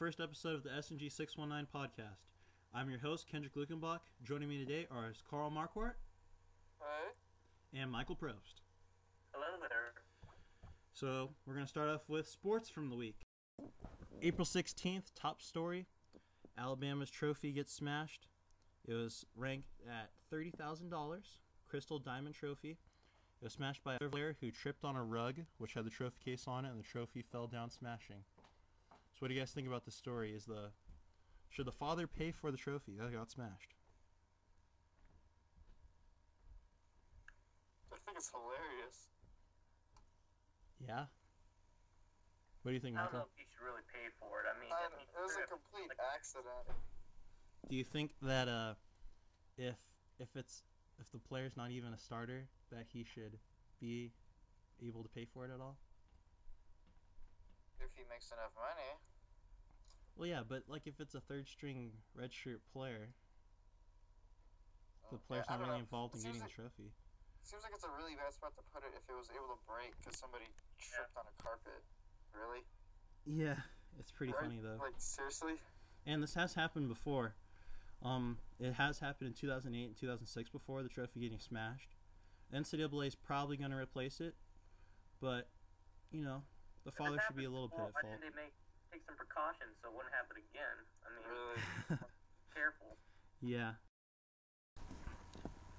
first episode of the S&G 619 Podcast. I'm your host, Kendrick Lukenbach. Joining me today are Carl Marquardt. Hi. And Michael Probst. Hello there. So, we're going to start off with sports from the week. April 16th, top story. Alabama's trophy gets smashed. It was ranked at $30,000. Crystal Diamond Trophy. It was smashed by a player who tripped on a rug, which had the trophy case on it, and the trophy fell down smashing. So what do you guys think about this story? Should the father pay for the trophy that got smashed? I think it's hilarious. Yeah? What do you think, I Michael? don't know if he should really pay for it. I mean, It was a complete accident. Do you think that if the player's not even a starter, that he should be able to pay for it at all? If he makes enough money. Well, yeah, but like if it's a third-string redshirt player, the player's not really involved in getting the trophy. Seems like it's a really bad spot to put it if it was able to break because somebody tripped on a carpet. Really? Yeah, it's pretty funny though. Like, seriously? And this has happened before. It has happened in 2008 and 2006 before, the trophy getting smashed. NCAA is probably going to replace it, but, you know, the father should be a little bit at fault. Why didn't they take some precautions so it wouldn't happen again? I mean, Really? careful. Yeah.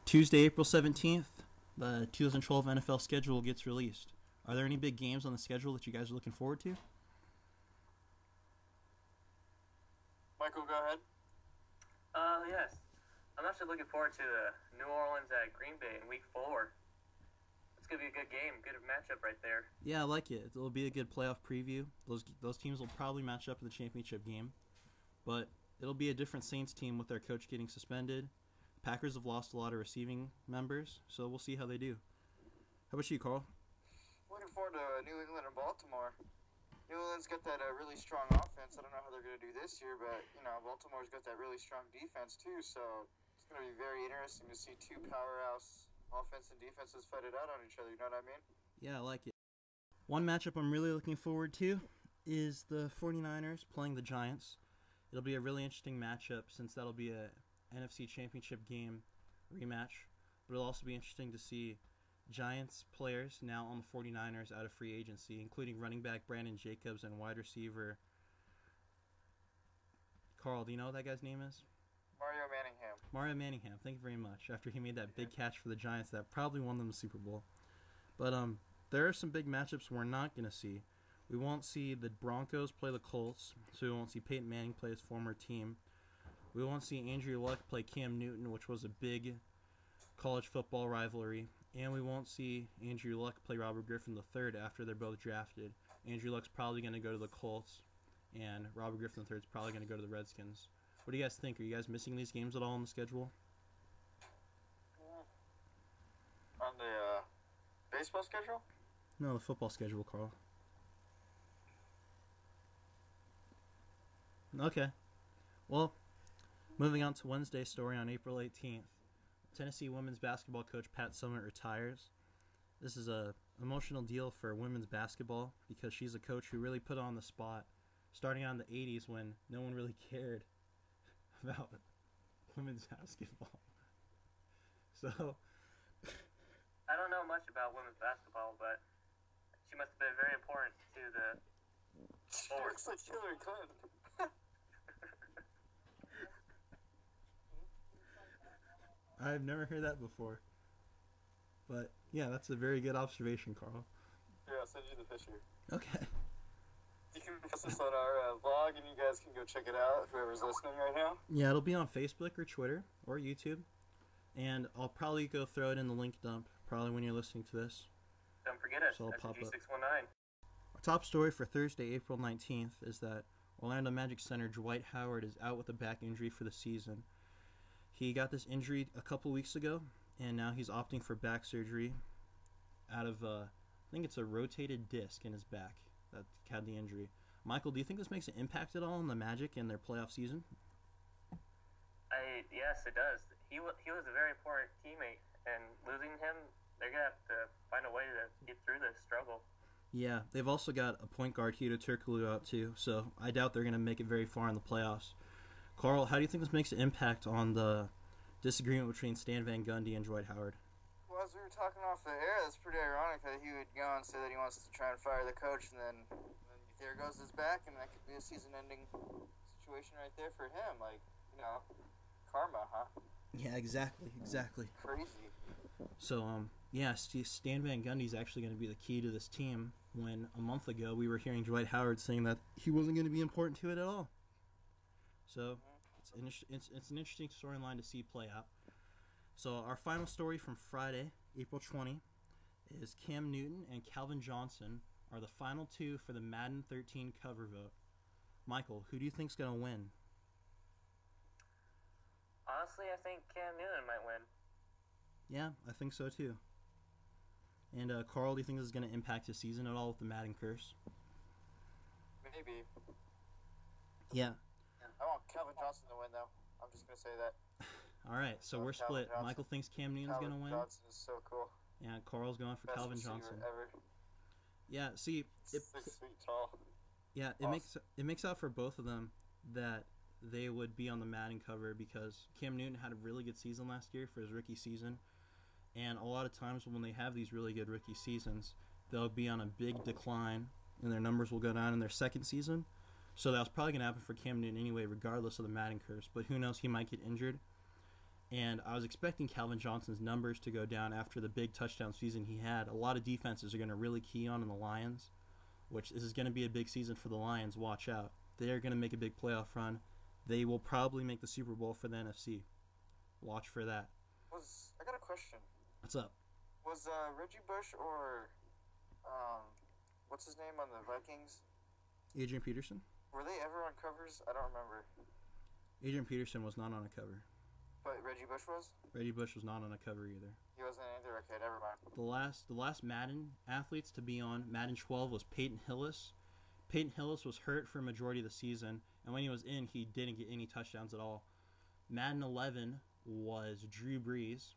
Tuesday, April 17th, the 2012 NFL schedule gets released. Are there any big games on the schedule that you guys are looking forward to? Michael, go ahead. Yes. I'm actually looking forward to New Orleans at Green Bay in Week 4. It's going to be a good game, good matchup right there. Yeah, I like it. It'll be a good playoff preview. Those teams will probably match up in the championship game. But it'll be a different Saints team with their coach getting suspended. The Packers have lost a lot of receiving members, so we'll see how they do. How about you, Carl? Looking forward to New England and Baltimore. New England's got that really strong offense. I don't know how they're going to do this year, but, you know, Baltimore's got that really strong defense, too. So it's going to be very interesting to see two powerhouse offense and defenses fight it out on each other. You know what I mean? Yeah, I like it. One matchup I'm really looking forward to is the 49ers playing the Giants. It'll be a really interesting matchup since that'll be a NFC Championship game rematch. But it'll also be interesting to see Giants players now on the 49ers out of free agency, including running back Brandon Jacobs and wide receiver Carl, do you know what that guy's name is? Mario Manningham. Mario Manningham, thank you very much. After he made that big catch for the Giants that probably won them the Super Bowl. But there are some big matchups we're not going to see. We won't see the Broncos play the Colts, so we won't see Peyton Manning play his former team. We won't see Andrew Luck play Cam Newton, which was a big college football rivalry. And we won't see Andrew Luck play Robert Griffin III after they're both drafted. Andrew Luck's probably going to go to the Colts, and Robert Griffin III is probably going to go to the Redskins. What do you guys think? Are you guys missing these games at all on the schedule? On the baseball schedule? No, the football schedule, Carl. Okay. Well, moving on to Wednesday's story on April 18th. Tennessee women's basketball coach Pat Summitt retires. This is a emotional deal for women's basketball because she's a coach who really put on the spot starting out in the 80s when no one really cared about women's basketball. So I don't know much about women's basketball, but she must have been very important to the She looks like Hillary Clinton. I've never heard that before. But yeah, that's a very good observation, Carl. Yeah, I'll send you the picture. Okay. You can post this on our vlog, and you guys can go check it out, whoever's listening right now. Yeah, it'll be on Facebook or Twitter or YouTube. And I'll probably go throw it in the link dump, probably when you're listening to this. Don't forget us, So it'll pop S&G up. 619. Our top story for Thursday, April 19th, is that Orlando Magic center Dwight Howard is out with a back injury for the season. He got this injury a couple weeks ago, and now he's opting for back surgery out of, I think it's a rotated disc in his back that had the injury. Michael, do you think this makes an impact at all on the Magic and their playoff season? Yes, it does. He was a very important teammate, and losing him, they're going to have to find a way to get through this struggle. Yeah, they've also got a point guard, Hito Turkoglu, out too, so I doubt they're going to make it very far in the playoffs. Carl, how do you think this makes an impact on the disagreement between Stan Van Gundy and Dwight Howard? Well, as we were talking off the air, that's pretty ironic that he would go and say that he wants to try and fire the coach, and then there goes his back, and that could be a season-ending situation right there for him. Like, karma, huh? Yeah, exactly. Crazy. So, Stan Van Gundy's actually going to be the key to this team, when a month ago we were hearing Dwight Howard saying that he wasn't going to be important to it at all. So, it's an interesting storyline to see play out. So, our final story from Friday, April 20, is Cam Newton and Calvin Johnson are the final two for the Madden 13 cover vote. Michael, who do you think's going to win? Honestly, I think Cam Newton might win. Yeah, I think so too. And Carl, do you think this is going to impact his season at all with the Madden curse? Maybe. Yeah. I want Calvin Johnson to win, though. I'm just going to say that. All right, so we're split. Johnson. Michael thinks Cam Newton's going to win. Calvin Johnson is so cool. Yeah, Carl's going for Best Calvin receiver Johnson. Ever. Yeah, see, 6 feet tall. Yeah, Awesome. it makes out for both of them that they would be on the Madden cover because Cam Newton had a really good season last year for his rookie season, and a lot of times when they have these really good rookie seasons, they'll be on a big decline, and their numbers will go down in their second season. So that was probably going to happen for Cam Newton anyway, regardless of the Madden curse. But who knows, he might get injured. And I was expecting Calvin Johnson's numbers to go down after the big touchdown season he had. A lot of defenses are going to really key on in the Lions, which this is going to be a big season for the Lions. Watch out. They're going to make a big playoff run. They will probably make the Super Bowl for the NFC. Watch for that. I got a question. What's up? Was Reggie Bush or what's his name on the Vikings? Adrian Peterson? Were they ever on covers? I don't remember. Adrian Peterson was not on a cover. But Reggie Bush was? Reggie Bush was not on a cover either. He wasn't either. Okay, never mind. The last Madden athletes to be on Madden 12 was Peyton Hillis. Peyton Hillis was hurt for a majority of the season, and when he was in, he didn't get any touchdowns at all. Madden 11 was Drew Brees.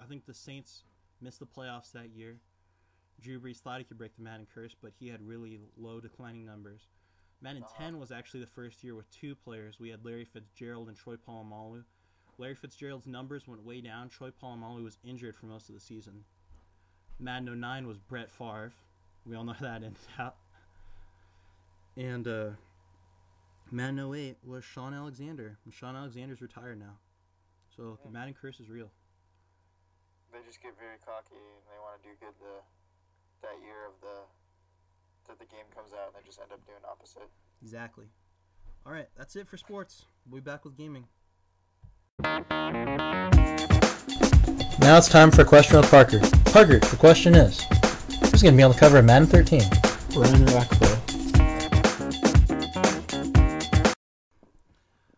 I think the Saints missed the playoffs that year. Drew Brees thought he could break the Madden curse, but he had really low declining numbers. Madden 10 was actually the first year with two players. We had Larry Fitzgerald and Troy Polamalu. Larry Fitzgerald's numbers went way down. Troy Polamalu was injured for most of the season. Madden 09 was Brett Favre. We all know how that ended out. And Madden 08 was Sean Alexander. And Sean Alexander's retired now. So the Madden curse is real. They just get very cocky and they want to do good that year of that the game comes out, and they just end up doing opposite. Exactly. All right, that's it for sports. We'll be back with gaming. Now it's time for a question with Parker. Parker, the question is, who's going to be on the cover of Madden 13? Brandon Rockford.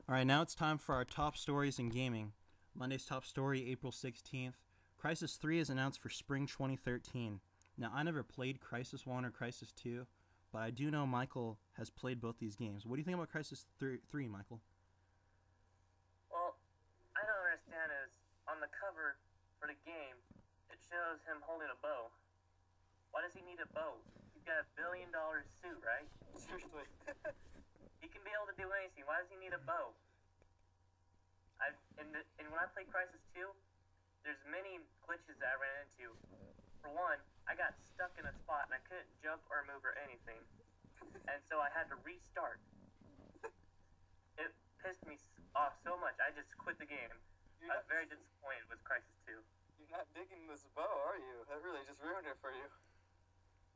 All right, now it's time for our top stories in gaming. Monday's top story, April 16th. Crysis 3 is announced for spring 2013. Now, I never played Crysis 1 or Crysis 2, but I do know Michael has played both these games. What do you think about Crysis 3, Michael? Well, I don't understand is, on the cover for the game, it shows him holding a bow. Why does he need a bow? He's got $1 billion suit, right? Seriously. He can be able to do anything. Why does he need a bow? And when I play Crysis 2, there's many glitches that I ran into. For one, I got stuck in a spot and I couldn't jump or move or anything. And so I had to restart. It pissed me off so much, I just quit the game. I was very disappointed with Crysis 2. You're not digging this bow, are you? That really just ruined it for you.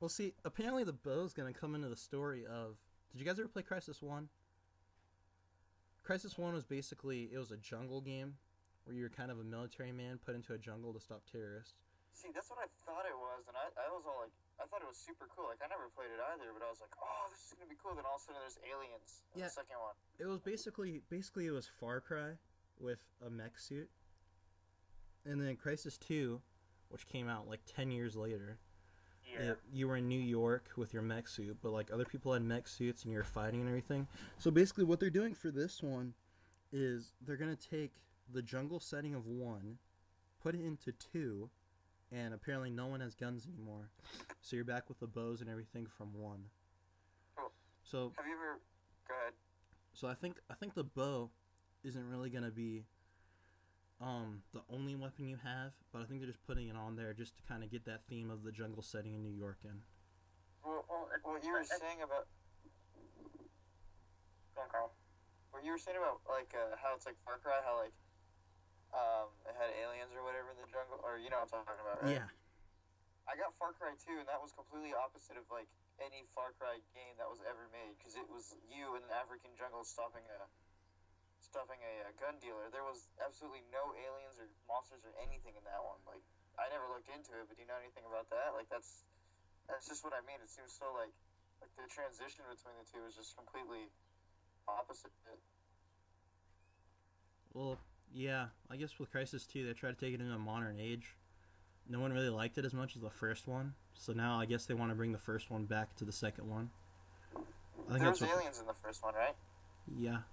Well, see, apparently the bow's going to come into the story of... Did you guys ever play Crysis 1? Crysis 1 was basically... It was a jungle game where you were kind of a military man put into a jungle to stop terrorists. See, that's what I thought it was, and I was all like... I thought it was super cool. Like, I never played it either, but I was like, oh, this is going to be cool. Then all of a sudden there's aliens in the second one. It was basically it was Far Cry with a mech suit. And then Crysis 2, which came out like 10 years later. Yeah. You were in New York with your mech suit, but like other people had mech suits and you were fighting and everything. So basically what they're doing for this one is they're going to take the jungle setting of 1, put it into 2, and apparently no one has guns anymore. So you're back with the bows and everything from 1. Cool. So Have you ever? Go ahead. So I think the bow isn't really gonna be the only weapon you have, but I think they're just putting it on there just to kind of get that theme of the jungle setting in New York in. Well, what you were saying about. Go on, Carl. What you were saying about how it's like Far Cry, how like it had aliens or whatever in the jungle, or you know what I'm talking about, right? Yeah. I got Far Cry 2, and that was completely opposite of like any Far Cry game that was ever made, because it was you in the African jungle stopping a gun dealer. There was absolutely no aliens or monsters or anything in that one. Like, I never looked into it, but do you know anything about that? Like, that's just what I mean. It seems so like the transition between the two is just completely opposite. Well, yeah. I guess with Crysis 2, they tried to take it into a modern age. No one really liked it as much as the first one, so now I guess they want to bring the first one back to the second one. I think there was aliens in the first one, right? Yeah.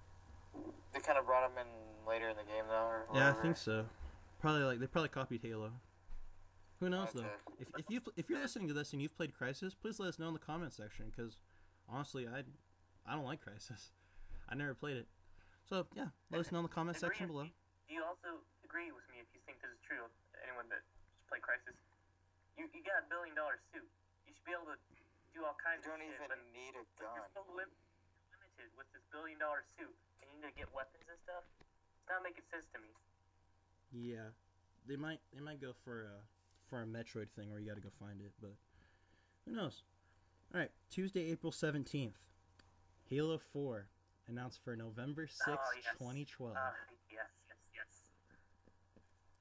They kind of brought them in later in the game, though. Or yeah, I think so. They probably copied Halo. Who knows though? If you're listening to this and you've played Crysis, please let us know in the comment section. Because honestly, I don't like Crysis. I never played it. So yeah, let us know in the comment section below. Do you also agree with me if you think this is true? Anyone that just played Crysis, you got $1 billion suit. You should be able to do all kinds of shit. You don't even need a gun. You're so limited with this $1 billion suit, and you need to get weapons and stuff. It's not making sense to me. Yeah, they might go for a Metroid thing where you got to go find it, but who knows? All right, Tuesday, April 17th, Halo 4 announced for November 6th, 2012. Yes.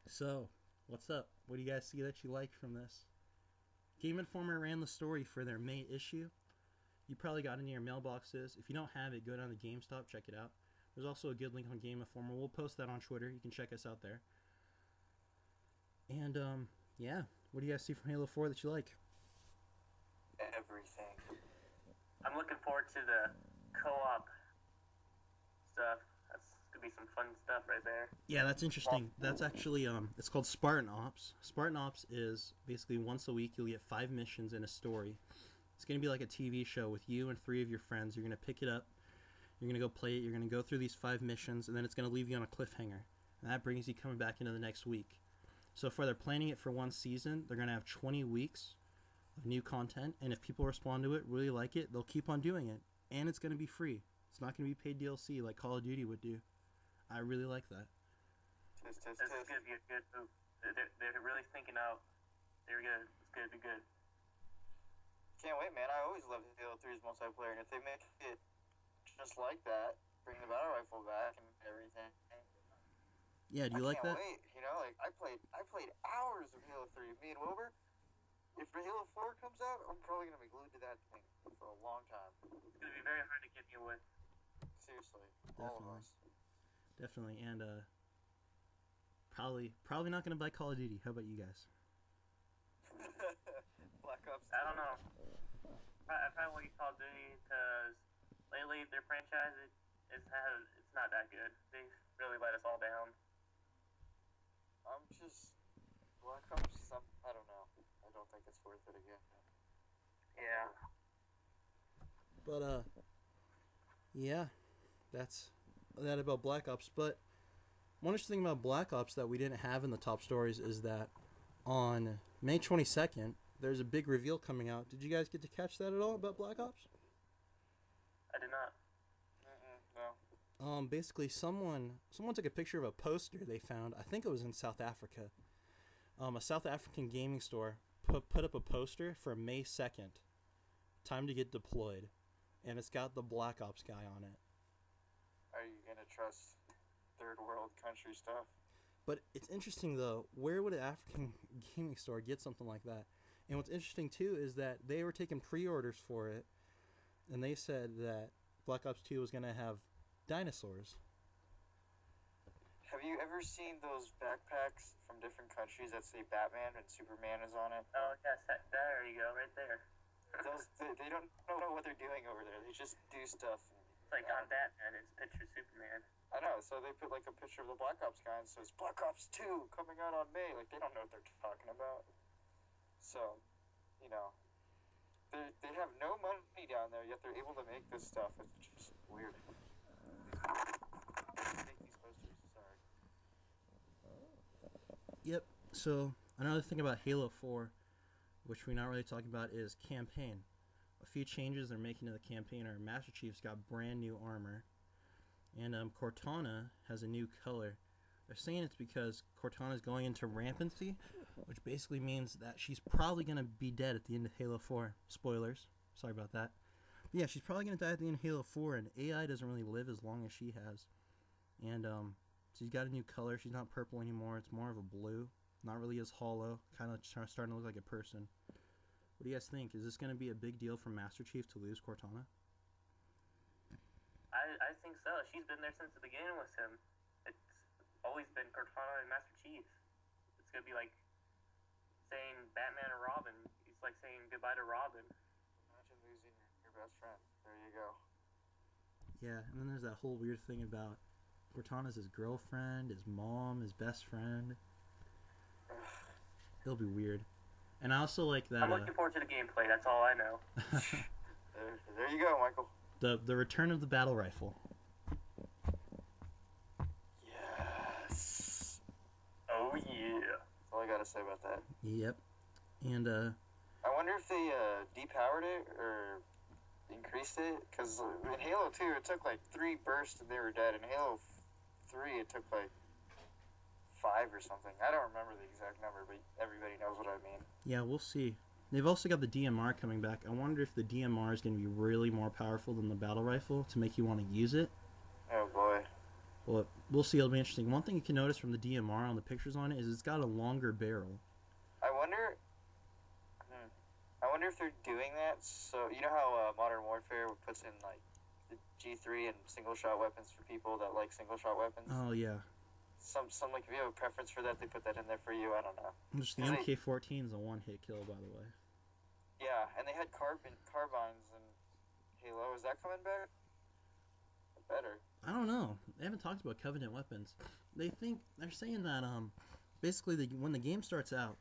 So, what's up? What do you guys see that you liked from this? Game Informer ran the story for their May issue. You probably got it in your mailboxes. If you don't have it, go down to GameStop, check it out. There's also a good link on Game Informer. We'll post that on Twitter. You can check us out there. And, yeah. What do you guys see from Halo 4 that you like? Everything. I'm looking forward to the co-op stuff. That's gonna be some fun stuff right there. Yeah, that's interesting. That's actually, it's called Spartan Ops. Spartan Ops is basically once a week you'll get 5 missions and a story. It's going to be like a TV show with you and 3 of your friends. You're going to pick it up. You're going to go play it. You're going to go through these 5 missions, and then it's going to leave you on a cliffhanger. And that brings you coming back into the next week. So far, they're planning it for 1 season. They're going to have 20 weeks of new content, and if people respond to it, really like it, they'll keep on doing it. And it's going to be free. It's not going to be paid DLC like Call of Duty would do. I really like that. This is going to be a good move. They're really thinking out. They're good. It's going to be good. Can't wait, man. I always loved Halo 3's multiplayer, and if they make it just like that, bring the battle rifle back and everything. Yeah, do you like that? I can't wait. You know, like I played hours of Halo 3. Me and Wilbur. If Halo 4 comes out, I'm probably gonna be glued to that thing for a long time. It's gonna be very hard to get me away. Seriously, Definitely. all of us. Definitely, and probably not gonna buy Call of Duty. How about you guys? Black Ops 2. I don't know. I probably get Call of Duty because lately their franchise it's not that good. They really let us all down. I'm just Black Ops. I don't know. I don't think it's worth it again. Yeah. But yeah, that's that about Black Ops. But one interesting thing about Black Ops that we didn't have in the top stories is that on May 22nd, there's a big reveal coming out. Did you guys get to catch that at all about Black Ops? I did not. No. Basically, someone took a picture of a poster they found. I think it was in South Africa. A South African gaming store put up a poster for May 2nd. Time to get deployed. And it's got the Black Ops guy on it. Are you gonna trust third world country stuff? But it's interesting, though. Where would an African gaming store get something like that? And what's interesting, too, is that they were taking pre-orders for it, and they said that Black Ops 2 was going to have dinosaurs. Have you ever seen those backpacks from different countries that say Batman and Superman is on it? Oh, yes, there you go, right there. They don't know what they're doing over there. They just do stuff. It's like on Batman, it's picture Superman. I know, so they put like a picture of the Black Ops guy and says Black Ops 2 coming out on May. Like, they don't know what they're talking about. So, you know, they have no money down there, yet they're able to make this stuff. It's just weird. Make these posters, sorry. Yep. So another thing about Halo 4, which we're not really talking about, is campaign. A few changes they're making to the campaign are Master Chief's got brand new armor, and Cortana has a new color. They're saying it's because Cortana's going into rampancy, which basically means that she's probably going to be dead at the end of Halo 4. Spoilers. Sorry about that. But yeah, she's probably going to die at the end of Halo 4, and AI doesn't really live as long as she has. And she's got a new color. She's not purple anymore. It's more of a blue. Not really as hollow. Kind of starting to look like a person. What do you guys think? Is this going to be a big deal for Master Chief to lose Cortana? I think so. She's been there since the beginning with him. It's always been Cortana and Master Chief. It's going to be like saying Batman and Robin. It's like saying goodbye to Robin. Imagine losing your best friend. There you go. Yeah, and then there's that whole weird thing about Cortana's his girlfriend, his mom, his best friend. It'll be weird. And I also like that. I'm looking forward to the gameplay. That's all I know. There you go, Michael. The return of the battle rifle. Yes. Oh yeah. That's all I gotta say about that. Yep. And I wonder if they depowered it or increased it, because in Halo 2 it took like 3 bursts and they were dead. In Halo 3 it took like 5 or something. I don't remember the exact number, but everybody knows what I mean. yeah, we'll see. They've also got the DMR coming back. I wonder if the DMR is going to be really more powerful than the battle rifle to make you want to use it. Oh boy. Well, we'll see. It'll be interesting. One thing you can notice from the DMR on the pictures on it is it's got a longer barrel. I wonder if they're doing that. So you know how Modern Warfare puts in like the G3 and single shot weapons for people that like single shot weapons. Oh yeah. Some like if you have a preference for that, they put that in there for you. I don't know. Just the MK14 is a one-hit kill, by the way. Yeah, and they had carbines in Halo. Is that coming back? Better. I don't know. They haven't talked about Covenant weapons. They're saying that basically when the game starts out,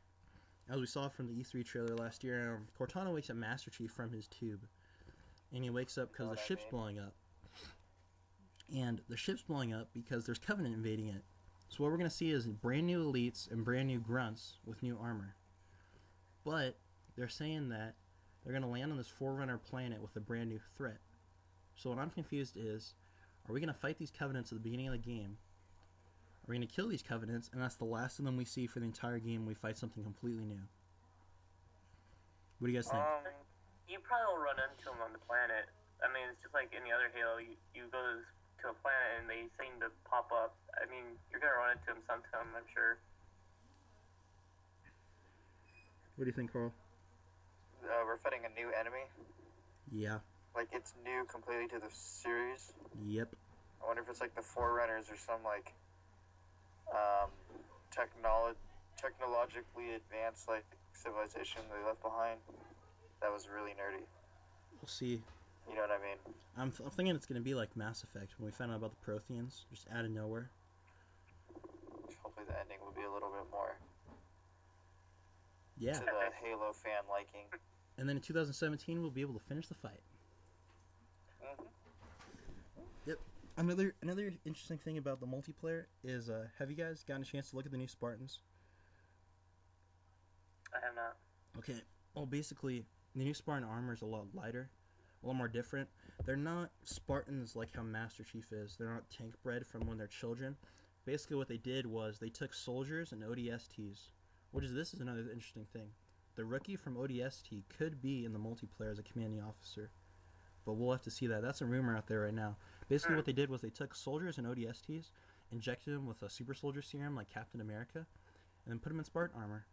as we saw from the E3 trailer last year, Cortana wakes up Master Chief from his tube, and he wakes up because the ship's blowing up. And the ship's blowing up because there's Covenant invading it. So what we're going to see is brand new elites and brand new grunts with new armor. But they're saying that they're going to land on this Forerunner planet with a brand new threat. So what I'm confused is, are we going to fight these Covenants at the beginning of the game? Are we going to kill these Covenants, and that's the last of them we see for the entire game, we fight something completely new? What do you guys think? You probably will run into them on the planet. I mean, it's just like any other Halo. You go to a planet and they seem to pop up. I mean, you're going to run into them sometime, I'm sure. What do you think, Carl? We're fighting a new enemy. Yeah. Like it's new completely to the series. Yep. I wonder if it's like the Forerunners or some like technologically advanced like civilization they left behind. That was really nerdy. We'll see. You know what I mean? I'm thinking it's going to be like Mass Effect when we found out about the Protheans, just out of nowhere. Hopefully the ending will be a little bit more Yeah. to the Halo fan liking. And then in 2017, we'll be able to finish the fight. Mm-hmm. Yep. Another interesting thing about the multiplayer is, have you guys gotten a chance to look at the new Spartans? I have not. Okay. Well, basically, the new Spartan armor is a lot lighter, a little more different. They're not Spartans like how Master Chief is. They're not tank bred from when they're children. Basically, what they did was they took soldiers and ODSTs, this is another interesting thing. The rookie from ODST could be in the multiplayer as a commanding officer, but we'll have to see that. That's a rumor out there right now. Basically, what they did was they took soldiers and ODSTs, injected them with a super soldier serum like Captain America, and then put them in Spartan armor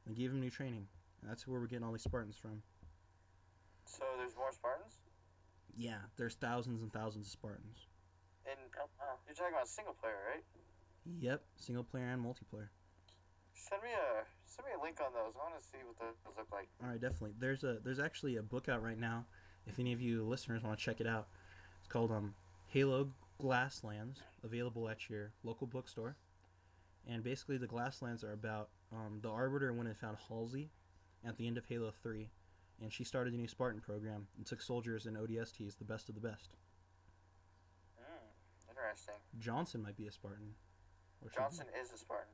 and gave them new training. And that's where we're getting all these Spartans from. So there's more Spartans? Yeah, there's thousands and thousands of Spartans. And you're talking about single player, right? Yep, single player and multiplayer. Send me a link on those. I want to see what those look like. All right, definitely. There's actually a book out right now. If any of you listeners want to check it out, it's called Halo Glasslands, available at your local bookstore. And basically, the Glasslands are about the Arbiter when it found Halsey, at the end of Halo 3, and she started a new Spartan program and took soldiers and ODSTs, the best of the best. Interesting. Johnson might be a Spartan. Johnson is a Spartan.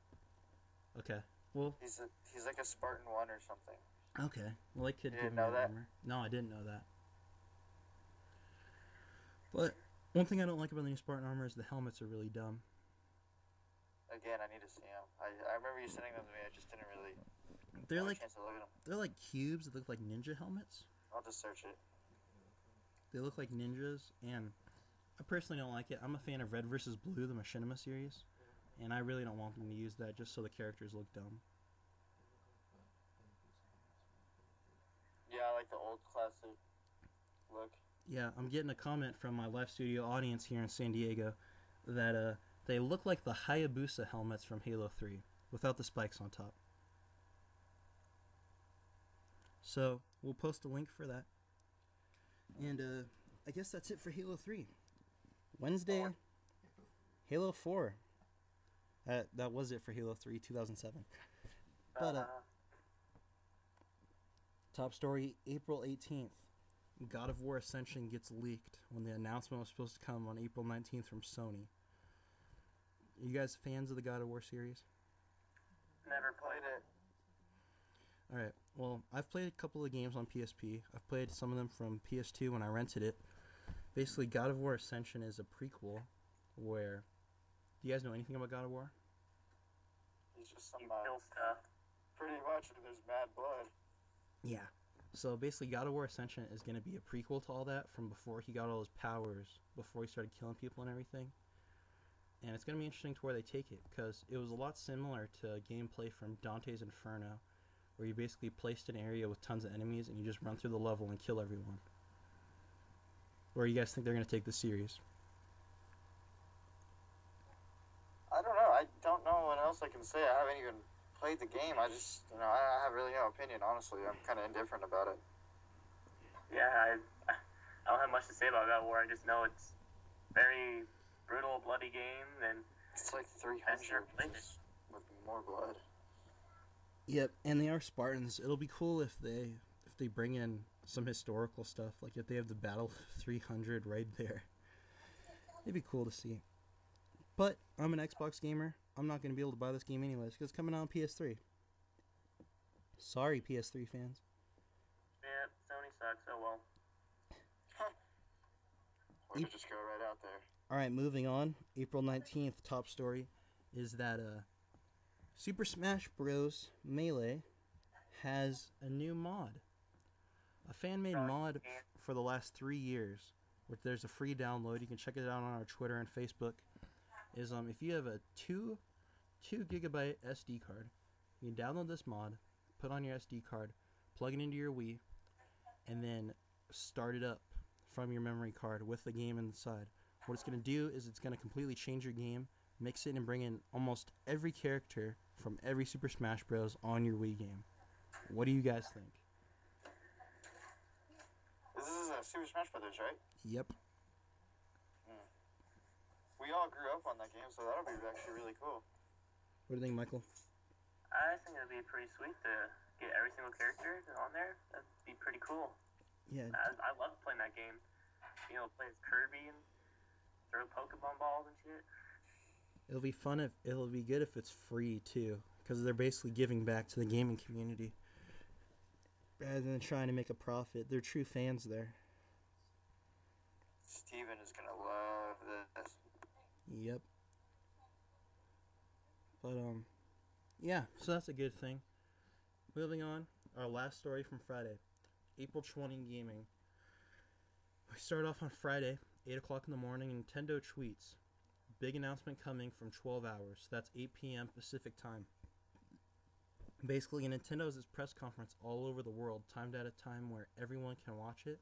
Okay. Well, he's like a Spartan 1 or something. Okay. Well, I could You didn't know that? armor. No, I didn't know that. But one thing I don't like about the new Spartan armor is the helmets are really dumb. Again, I need to see them. I remember you sending them to me. I just didn't really. They're have a like chance to look at them. they're like cubes that look like ninja helmets. I'll just search it. They look like ninjas, and I personally don't like it. I'm a fan of Red vs. Blue, the Machinima series, and I really don't want them to use that just so the characters look dumb. Yeah, I like the old classic look. Yeah, I'm getting a comment from my live studio audience here in San Diego that they look like the Hayabusa helmets from Halo 3 without the spikes on top. So we'll post a link for that. And I guess that's it for Halo 3. Wednesday, Halo 4. That was it for Halo 3 2007. But top story, April 18th. God of War Ascension gets leaked when the announcement was supposed to come on April 19th from Sony. You guys fans of the God of War series? Never played it. Alright, well, I've played a couple of games on PSP. I've played some of them from PS2 when I rented it. Basically, God of War Ascension is a prequel where... Do you guys know anything about God of War? It's just some, You kill stuff. pretty much, there's mad blood. Yeah. So basically, God of War Ascension is going to be a prequel to all that from before he got all his powers, before he started killing people and everything. And it's going to be interesting to where they take it, because it was a lot similar to gameplay from Dante's Inferno, where you basically placed an area with tons of enemies and you just run through the level and kill everyone. Where do you guys think they're going to take this series? I don't know. I don't know what else I can say. I haven't even played the game. I just, I have really no opinion, honestly. I'm kind of indifferent about it. Yeah, I don't have much to say about God of War. I just know it's very brutal, bloody game, and It's like 300 with more blood. Yep, and they are Spartans. It'll be cool if they bring in some historical stuff, like if they have the Battle of 300 right there. It'd be cool to see. But I'm an Xbox gamer. I'm not going to be able to buy this game anyways, because it's coming out on PS3. Sorry, PS3 fans. yeah, Sony sucks. Oh well. We could just go right out there. Alright, moving on. April 19th, top story is that Super Smash Bros. Melee has a new mod. A fan-made mod for the last 3 years, which there's a free download. You can check it out on our Twitter and Facebook. Is if you have a 2 gigabyte SD card, you can download this mod, put on your SD card, plug it into your Wii, and then start it up from your memory card with the game inside. What it's going to do is it's going to completely change your game, mix it, and bring in almost every character from every Super Smash Bros. On your Wii game. What do you guys think? This is Super Smash Brothers, right? Yep. We all grew up on that game, so that'll be actually really cool. What do you think, Michael? I think it'd be pretty sweet to get every single character on there. That'd be pretty cool. Yeah. I love playing that game. Play as Kirby and throw Pokemon balls and shit. It'll be fun it'll be good if it's free too, because they're basically giving back to the gaming community rather than trying to make a profit. They're true fans there. Steven is gonna love this. Yep. But yeah, so that's a good thing. Moving on, our last story from Friday, April 20 gaming. We start off on Friday, 8 o'clock in the morning. Nintendo tweets, big announcement coming from 12 hours. That's 8 p.m. Pacific time. Basically, Nintendo has this press conference all over the world, timed at a time where everyone can watch it.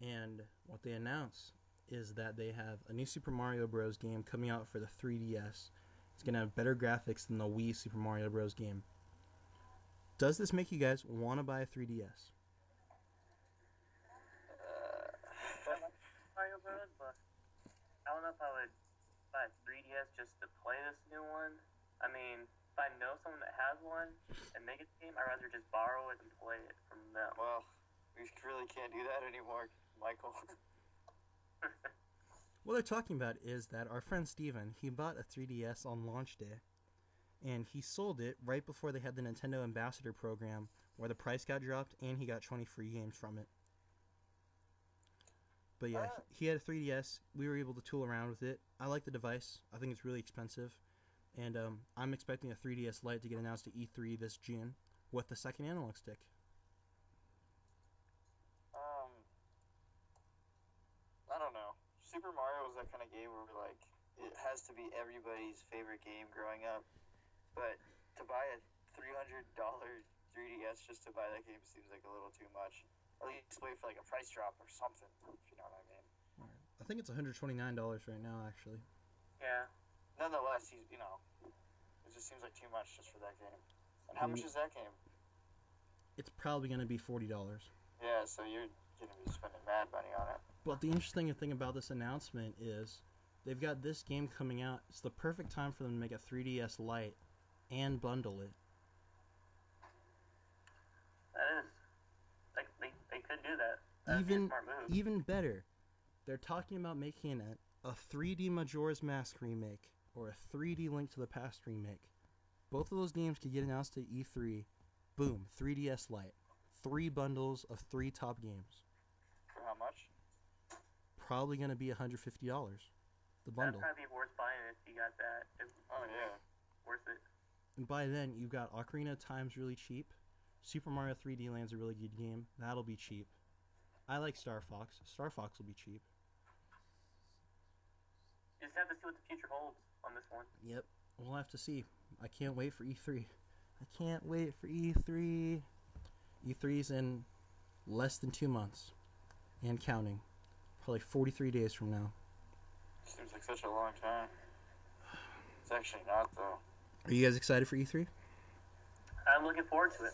And what they announce is that they have a new Super Mario Bros. Game coming out for the 3DS. It's going to have better graphics than the Wii Super Mario Bros. Game. Does this make you guys want to buy a 3DS? Mario Bros, but I don't know if I would buy a 3DS just to play this new one. I mean, if I know someone that has one and make it a game, I'd rather just borrow it and play it from them. Well, we really can't do that anymore, Michael. What they're talking about is that our friend Steven, he bought a 3DS on launch day, and he sold it right before they had the Nintendo Ambassador program, where the price got dropped, and he got 20 free games from it. But yeah, he had a 3DS. We were able to tool around with it. I like the device. I think it's really expensive. And I'm expecting a 3DS Lite to get announced at E3 this June with the second analog stick. I don't know. Super Mario was that kind of game where like it has to be everybody's favorite game growing up. But to buy a $300 3DS just to buy that game seems like a little too much. At least wait for like a price drop or something, if you know what I mean. I think it's $129 right now, actually. Yeah. Nonetheless, it just seems like too much just for that game. And how much is that game? It's probably going to be $40. Yeah, so you're going to be spending mad money on it. But the interesting thing about this announcement is they've got this game coming out. It's the perfect time for them to make a 3DS Lite and bundle it. That is. Like, they could do that. That'd be a smart move. Even better, they're talking about making a 3D Majora's Mask remake or a 3D Link to the Past remake. Both of those games could get announced at E3. Boom, 3DS Lite. 3 bundles of 3 top games. For how much? Probably going to be $150. The bundle. That'd probably be worth buying if you got that. Yeah. Worth it. And by then, you've got Ocarina of Time's really cheap. Super Mario 3D Land's a really good game. That'll be cheap. I like Star Fox. Star Fox will be cheap. You just have to see what the future holds on this one. Yep. We'll have to see. I can't wait for E3. I can't wait for E3. E3's in less than 2 months. And counting. Probably 43 days from now. Seems like such a long time. It's actually not, though. Are you guys excited for E3? I'm looking forward to it.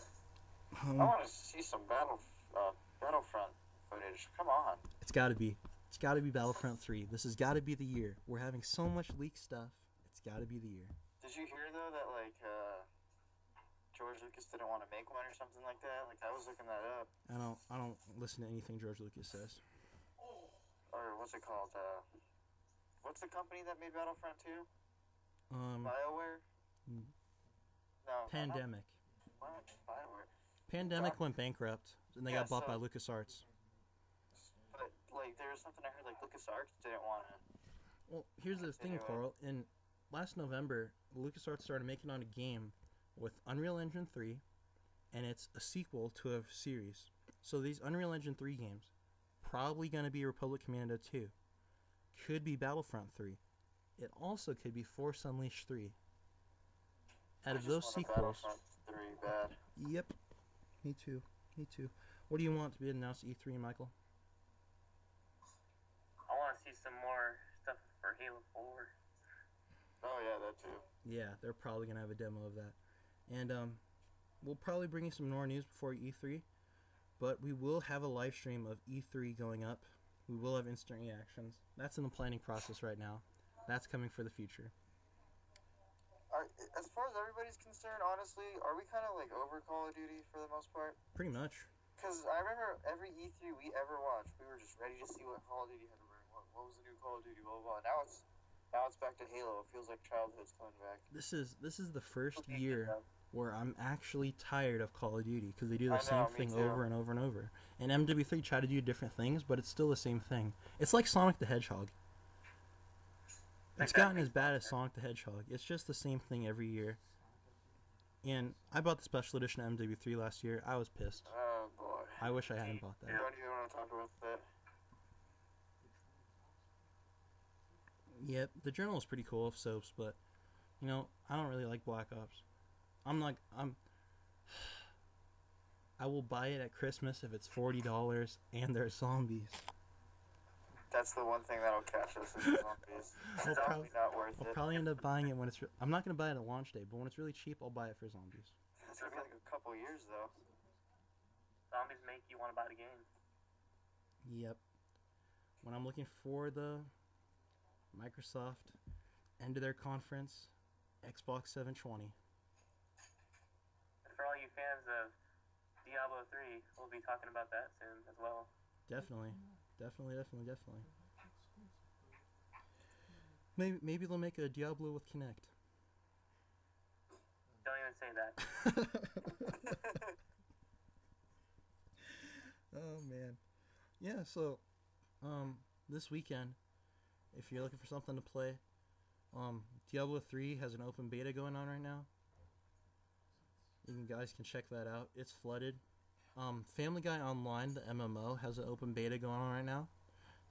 I want to see some Battlefront footage. Come on. It's got to be. It's got to be Battlefront 3. This has got to be the year. We're having so much leaked stuff. It's got to be the year. Did you hear, though, that, like, George Lucas didn't want to make one or something like that? Like, I was looking that up. I don't listen to anything George Lucas says. Or what's it called? What's the company that made Battlefront 2? BioWare? No. Pandemic. What? BioWare. Pandemic went bankrupt, and they got bought by LucasArts. But, like, there was something I heard, like, LucasArts didn't want to... Well, here's the thing, Carl. In last November, LucasArts started making on a game with Unreal Engine 3, and it's a sequel to a series. So these Unreal Engine 3 games, probably going to be Republic Commando 2. Could be Battlefront 3. It also could be Force Unleashed 3. Out of those sequels... Battlefront 3 bad. Yep. Me too. Me too. What do you want to be announced at E3, Michael? I want to see some more stuff for Halo 4. Oh, yeah, that too. Yeah, they're probably going to have a demo of that. And we'll probably bring you some more news before E3. But we will have a live stream of E3 going up. We will have instant reactions. That's in the planning process right now. That's coming for the future. As far as everybody's concerned, honestly, are we kind of like over Call of Duty for the most part? Pretty much. Because I remember every E3 we ever watched, we were just ready to see what Call of Duty had to bring. What was the new Call of Duty? Blah blah blah. Now it's back to Halo. It feels like childhood's coming back. This is the first year where I'm actually tired of Call of Duty because they do the same thing over and over and over. And MW3 try to do different things, but it's still the same thing. It's like Sonic the Hedgehog. It's gotten as bad as Sonic the Hedgehog. It's just the same thing every year. And I bought the special edition of MW3 last year. I was pissed. Oh boy. I wish I hadn't bought that. You don't even want to talk about that. Yep, the journal is pretty cool of soaps, but you know, I don't really like Black Ops. I will buy it at Christmas if it's $40 and there's zombies. That's the one thing that'll catch us is zombies. It's probably not worth it. I'll probably end up buying it when it's... I'm not going to buy it at launch day, but when it's really cheap, I'll buy it for zombies. It's going to be like a couple years, though. Zombies make you want to buy the game. Yep. When I'm looking for the Microsoft end of their conference, Xbox 720. for all you fans of Diablo 3, we'll be talking about that soon as well. Definitely. Maybe they'll make a Diablo with Kinect. Don't even say that. Oh man. Yeah, so this weekend, if you're looking for something to play, Diablo 3 has an open beta going on right now. You guys can check that out. It's flooded. Family Guy Online, the MMO, has an open beta going on right now.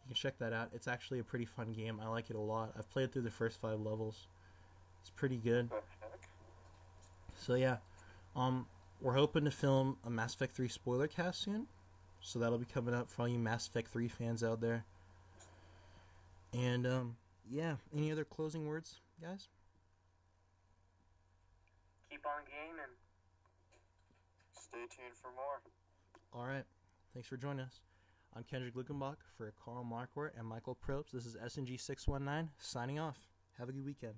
You can check that out. It's actually a pretty fun game. I like it a lot. I've played through the first 5 levels. It's pretty good. So yeah, we're hoping to film a Mass Effect 3 spoiler cast soon. So that'll be coming up for all you Mass Effect 3 fans out there. And yeah, any other closing words, guys? Keep on gaming. Stay tuned for more. All right. Thanks for joining us. I'm Kendrick Gluckenbach for Carl Marquardt and Michael Probst. This is S&G 619 signing off. Have a good weekend.